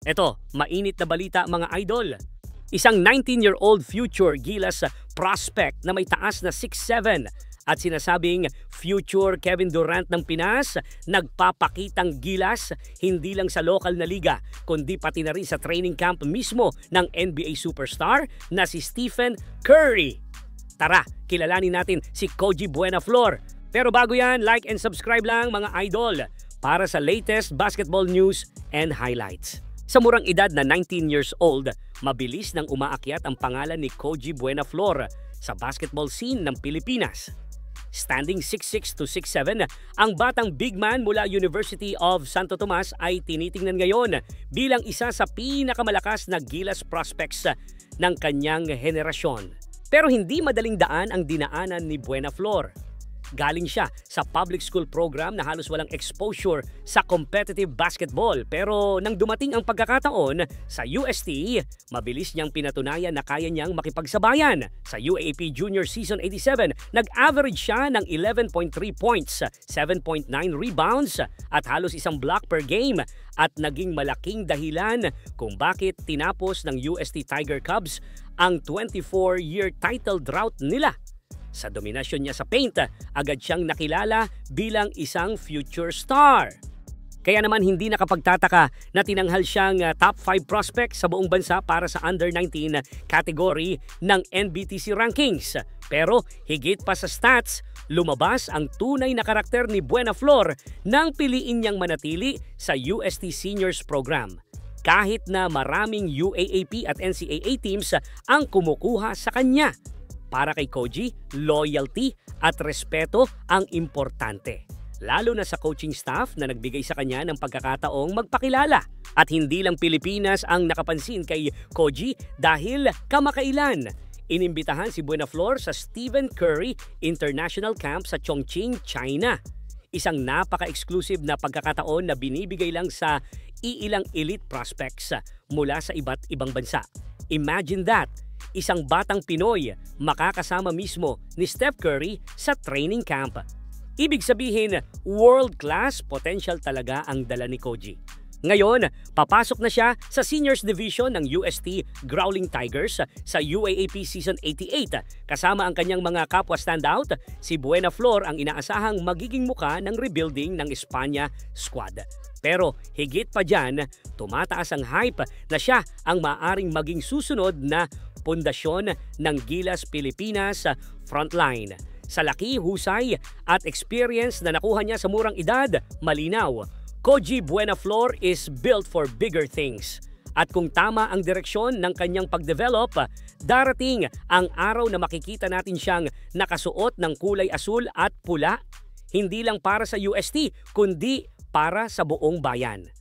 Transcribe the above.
Eto, mainit na balita mga idol. Isang 19-year-old future Gilas prospect na may taas na 6'7" at sinasabing future Kevin Durant ng Pinas, nagpapakitang gilas hindi lang sa local na liga kundi pati na rin sa training camp mismo ng NBA superstar na si Stephen Curry. Tara, kilalanin natin si Koji Buenaflor. Pero bago yan, like and subscribe lang mga idol para sa latest basketball news and highlights. Sa murang edad na 19 years old, mabilis nang umaakyat ang pangalan ni Koji Buenaflor sa basketball scene ng Pilipinas. Standing 6'6" to 6'7", ang batang big man mula University of Santo Tomas ay tinitingnan ngayon bilang isa sa pinakamalakas na Gilas prospects ng kanyang henerasyon. Pero hindi madaling daan ang dinaanan ni Buenaflor. Galing siya sa public school program na halos walang exposure sa competitive basketball. Pero nang dumating ang pagkakataon sa UST, mabilis niyang pinatunayan na kaya niyang makipagsabayan. Sa UAAP Junior Season 87, nag-average siya ng 11.3 points, 7.9 rebounds at halos isang block per game at naging malaking dahilan kung bakit tinapos ng UST Tiger Cubs ang 24-year title drought nila. Sa dominasyon niya sa paint, agad siyang nakilala bilang isang future star. Kaya naman hindi nakapagtataka na tinanghal siyang top 5 prospect sa buong bansa para sa under-19 category ng NBTC rankings. Pero higit pa sa stats, lumabas ang tunay na karakter ni Buenaflor nang piliin niyang manatili sa UST Seniors Program. Kahit na maraming UAAP at NCAA teams ang kumukuha sa kanya. Para kay Koji, loyalty at respeto ang importante. Lalo na sa coaching staff na nagbigay sa kanya ng pagkakataong magpakilala. At hindi lang Pilipinas ang nakapansin kay Koji dahil kamakailan inimbitahan si Buenaflor sa Stephen Curry International Camp sa Chongqing, China. Isang napaka-exclusive na pagkakataon na binibigay lang sa iilang elite prospects mula sa iba't ibang bansa. Imagine that! Isang batang Pinoy makakasama mismo ni Steph Curry sa training camp. Ibig sabihin, world-class potential talaga ang dala ni Koji. Ngayon, papasok na siya sa Seniors Division ng UST Growling Tigers sa UAAP Season 88. Kasama ang kanyang mga kapwa standout, si Buenaflor ang inaasahang magiging muka ng rebuilding ng Espanya squad. Pero higit pa dyan, tumataas ang hype na siya ang maaring maging susunod na pundasyon ng Gilas Pilipinas frontline. Sa laki, husay at experience na nakuha niya sa murang edad, malinaw, Koji Buenaflor is built for bigger things. At kung tama ang direksyon ng kanyang pagdevelop, darating ang araw na makikita natin siyang nakasuot ng kulay asul at pula, hindi lang para sa UST, kundi para sa buong bayan.